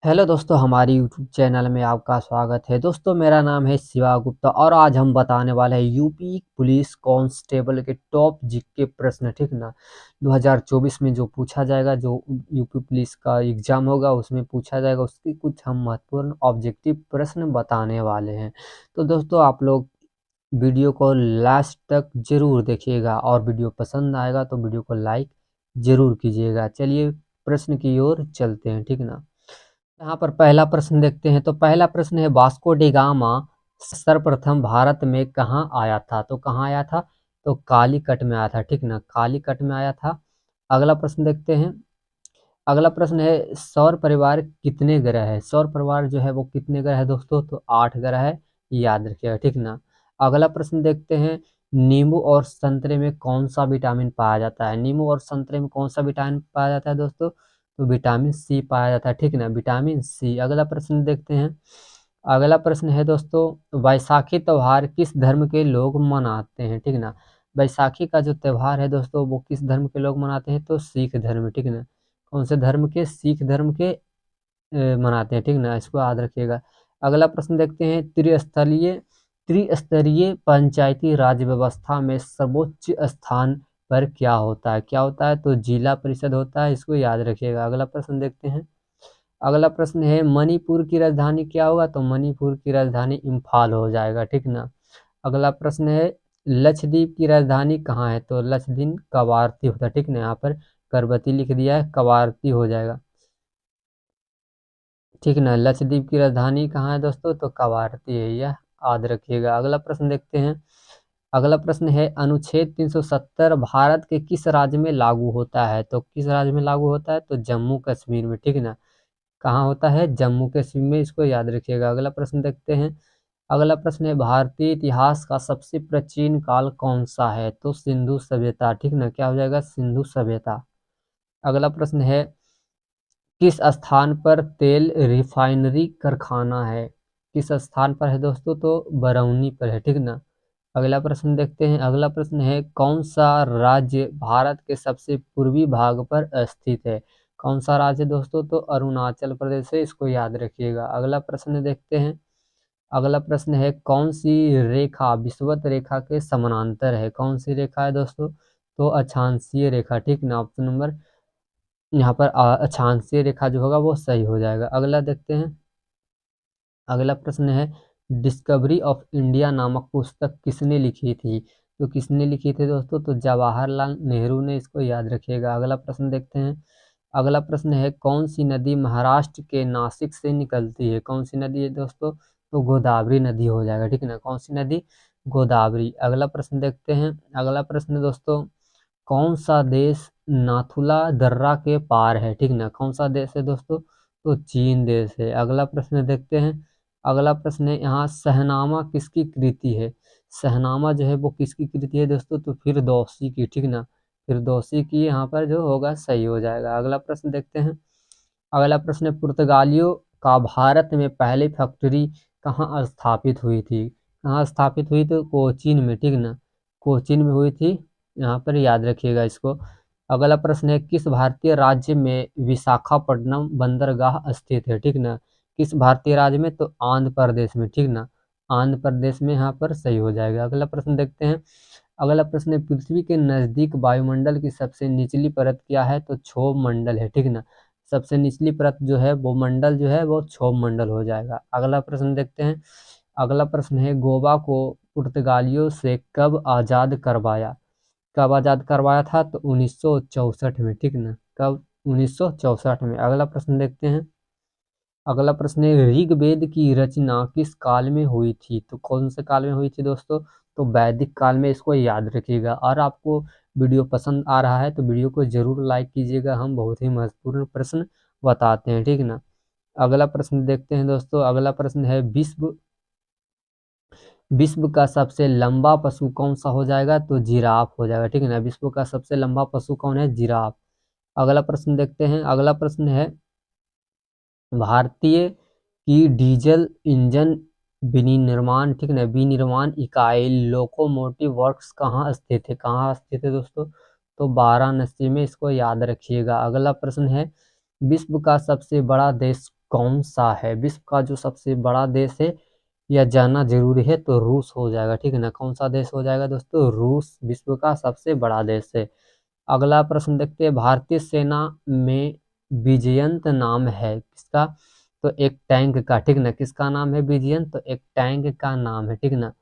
Hello दोस्तों, हमारी YouTube channel में आपका स्वागत है। दोस्तों, मेरा नाम है शिवा गुप्ता और आज हम बताने वाले हैं यूपी पुलिस कांस्टेबल के टॉप जीके प्रश्न। ठीक ना, 2024 में जो पूछा जाएगा, जो यूपी पुलिस का एग्जाम होगा उसमें पूछा जाएगा, उसकी कुछ हम महत्वपूर्ण ऑब्जेक्टिव प्रश्न बताने वाले हैं। तो दोस्तों, आप लोग वीडियो को लास्ट तक जरूर देखिएगा और वीडियो पसंद आएगा तो वीडियो को लाइक जरूर कीजिएगा। चलिए प्रश्न की ओर चलते हैं। ठीक ना, यहाँ पर पहला प्रश्न देखते हैं। तो पहला प्रश्न है, वास्को डी गामा सर्वप्रथम भारत में कहाँ आया था? तो कहाँ आया था? तो कालीकट में आया था। ठीक ना, कालीकट में आया था। अगला प्रश्न देखते हैं। अगला प्रश्न है, सौर परिवार कितने ग्रह है? सौर परिवार जो है वो कितने ग्रह है दोस्तों? तो 8 ग्रह है, याद रखिएगा। ठीक ना, अगला प्रश्न देखते हैं। नींबू और संतरे में कौन सा विटामिन पाया जाता है? नींबू और संतरे में कौन सा विटामिन पाया जाता है दोस्तों? तो विटामिन सी पाया जाता है। ठीक ना, विटामिन सी। अगला प्रश्न देखते हैं। अगला प्रश्न है दोस्तों, वैसाखी त्योहार किस धर्म के लोग मनाते हैं? ठीक ना, वैसाखी का जो त्योहार है दोस्तों वो किस धर्म के लोग मनाते हैं? तो सिख धर्म। ठीक ना, कौन से धर्म के? सिख धर्म के मनाते हैं। ठीक ना, इसको याद रखिएगा। अगला प्रश्न देखते हैं। त्रिस्तरीय त्रिस्तरीय पंचायती राज व्यवस्था में सर्वोच्च स्थान पर क्या होता है? क्या होता है? तो जिला परिषद होता है, इसको याद रखिएगा। अगला प्रश्न देखते हैं। अगला प्रश्न है, मणिपुर की राजधानी क्या होगा? तो मणिपुर की राजधानी इम्फाल हो जाएगा। ठीक ना, अगला प्रश्न है, लक्षद्वीप की राजधानी कहाँ है? तो लक्षद्वीप कवारती होता है। ठीक ना, यहाँ पर करवती लिख दिया है, कवारती हो जाएगा। ठीक ना, लक्षद्वीप की राजधानी कहाँ है दोस्तों? तो कवारती है, यह याद रखिएगा। अगला प्रश्न देखते हैं। अगला प्रश्न है, अनुच्छेद 370 भारत के किस राज्य में लागू होता है? तो किस राज्य में लागू होता है? तो जम्मू कश्मीर में। ठीक ना, कहाँ होता है? जम्मू कश्मीर में, इसको याद रखिएगा। अगला प्रश्न देखते हैं। अगला प्रश्न है, भारतीय इतिहास का सबसे प्राचीन काल कौन सा है? तो सिंधु सभ्यता। ठीक ना, क्या हो जाएगा? सिंधु सभ्यता। अगला प्रश्न है, किस स्थान पर तेल रिफाइनरी कारखाना है? किस स्थान पर है दोस्तों? तो बरौनी पर है। ठीक ना, अगला प्रश्न देखते हैं। अगला प्रश्न है, कौन सा राज्य भारत के सबसे पूर्वी भाग पर स्थित है? कौन सा राज्य दोस्तों? तो अरुणाचल प्रदेश है, इसको याद रखिएगा। अगला प्रश्न देखते हैं। अगला प्रश्न है, कौन सी रेखा विषुवत रेखा के समानांतर है? कौन सी रेखा है दोस्तों? तो अक्षांशीय रेखा। ठीक ना, ऑप्शन नंबर यहाँ पर अक्षांशीय रेखा जो होगा वो सही हो जाएगा। अगला देखते हैं। अगला प्रश्न है, डिस्कवरी ऑफ इंडिया नामक पुस्तक किसने लिखी थी? तो किसने लिखी थी दोस्तों? तो जवाहरलाल नेहरू ने, इसको याद रखिएगा। अगला प्रश्न देखते हैं। अगला प्रश्न है, कौन सी नदी महाराष्ट्र के नासिक से निकलती है? कौन सी नदी है दोस्तों? तो गोदावरी नदी हो जाएगा। ठीक है ना, कौन सी नदी? गोदावरी। अगला प्रश्न देखते हैं। अगला प्रश्न दोस्तों, कौन सा देश नाथुला दर्रा के पार है? ठीक ना, कौन सा देश है दोस्तों? तो चीन देश है। अगला प्रश्न देखते हैं। अगला प्रश्न है, यहाँ शहनामा किसकी कृति है? शहनामा जो है वो किसकी कृति है दोस्तों? तो फिरदौसी की। ठीक ना, फिरदौसी की यहाँ पर जो होगा सही हो जाएगा। अगला प्रश्न देखते हैं। अगला प्रश्न है, पुर्तगालियों का भारत में पहली फैक्ट्री कहाँ स्थापित हुई थी? कहाँ स्थापित हुई? तो कोचीन में। ठीक ना, कोचीन में हुई थी, यहाँ पर याद रखिएगा इसको। अगला प्रश्न है, किस भारतीय राज्य में विशाखापट्टनम बंदरगाह स्थित है? ठीक ना, किस भारतीय राज्य में? तो आंध्र प्रदेश में। ठीक ना, आंध्र प्रदेश में, यहाँ पर सही हो जाएगा। अगला प्रश्न देखते हैं। अगला प्रश्न है, पृथ्वी के नजदीक वायुमंडल की सबसे निचली परत क्या है? तो क्षोभ मंडल है। ठीक ना, सबसे निचली परत जो है वो मंडल जो है वो क्षोभ मंडल हो जाएगा। अगला प्रश्न देखते हैं। अगला प्रश्न है, गोवा को पुर्तगालियों से कब आज़ाद करवाया? कब आज़ाद करवाया था? तो 1964 में। ठीक ना, कब? 1964 में। अगला प्रश्न देखते हैं। अगला प्रश्न है, ऋग्वेद की रचना किस काल में हुई थी? तो कौन से काल में हुई थी दोस्तों? तो वैदिक काल में, इसको याद रखिएगा। और आपको वीडियो पसंद आ रहा है तो वीडियो को जरूर लाइक कीजिएगा, हम बहुत ही महत्वपूर्ण प्रश्न बताते हैं। ठीक ना, अगला प्रश्न देखते हैं दोस्तों। अगला प्रश्न है, विश्व विश्व का सबसे लंबा पशु कौन सा हो जाएगा? तो जिराफ हो जाएगा। ठीक है ना, विश्व का सबसे लंबा पशु कौन है? जिराफ। अगला प्रश्न देखते हैं। अगला प्रश्न है, भारतीय की डीजल इंजन विनिर्माण, ठीक ना, विनिर्माण इकाई लोकोमोटिव वर्क्स कहाँ स्थित है? कहाँ स्थित है दोस्तों? तो वाराणसी में, इसको याद रखिएगा। अगला प्रश्न है, विश्व का सबसे बड़ा देश कौन सा है? विश्व का जो सबसे बड़ा देश है, यह जानना जरूरी है, तो रूस हो जाएगा, ठीक है ना। कौन सा देश हो जाएगा दोस्तों? रूस विश्व का सबसे बड़ा देश है। अगला प्रश्न देखते हैं, भारतीय सेना में विजयंत नाम है किसका? तो एक टैंक का, ठीक ना। किसका नाम है विजयंत? तो एक टैंक का नाम है, ठीक ना।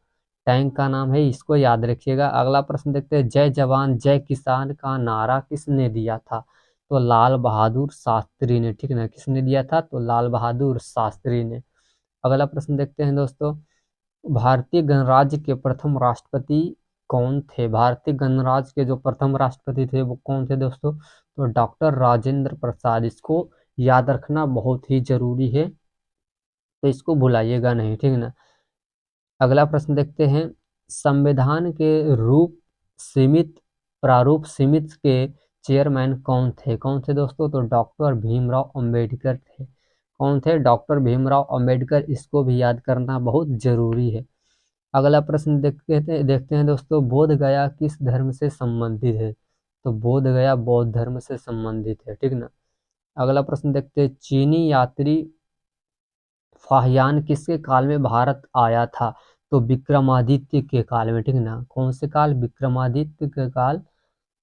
टैंक का नाम है, इसको याद रखिएगा। अगला प्रश्न देखते हैं, जय जवान जय किसान का नारा किसने दिया था? तो लाल बहादुर शास्त्री ने, ठीक ना। किसने दिया था? तो लाल बहादुर शास्त्री ने। अगला प्रश्न देखते हैं दोस्तों, भारतीय गणराज्य के प्रथम राष्ट्रपति कौन थे? भारतीय गणराज्य के जो प्रथम राष्ट्रपति थे वो कौन थे दोस्तों? तो डॉक्टर राजेंद्र प्रसाद। इसको याद रखना बहुत ही जरूरी है, तो इसको भुलाइएगा नहीं, ठीक ना। अगला प्रश्न देखते हैं, संविधान के प्रारूप समिति के चेयरमैन कौन थे? कौन थे दोस्तों? तो डॉक्टर भीमराव अंबेडकर थे। कौन थे? डॉक्टर भीमराव अंबेडकर। इसको भी याद करना बहुत जरूरी है। अगला प्रश्न देखते हैं दोस्तों, बोध गया किस धर्म से संबंधित है? तो बोध गया बौद्ध धर्म से संबंधित है, ठीक ना। अगला प्रश्न देखते हैं, चीनी यात्री फाहियान किसके काल में भारत आया था? तो विक्रमादित्य के काल में, ठीक ना। कौन से काल? विक्रमादित्य के काल।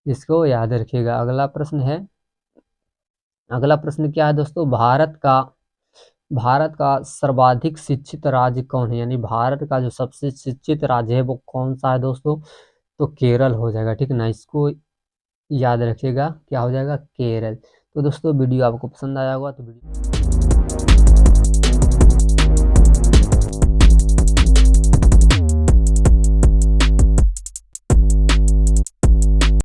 इसको याद रखिएगा। अगला प्रश्न क्या है दोस्तों, भारत का सर्वाधिक शिक्षित राज्य कौन है? यानी भारत का जो सबसे शिक्षित राज्य है वो कौन सा है दोस्तों? तो केरल हो जाएगा, ठीक ना। इसको याद रखिएगा, क्या हो जाएगा? केरल। तो दोस्तों वीडियो आपको पसंद आया होगा तो वीडियो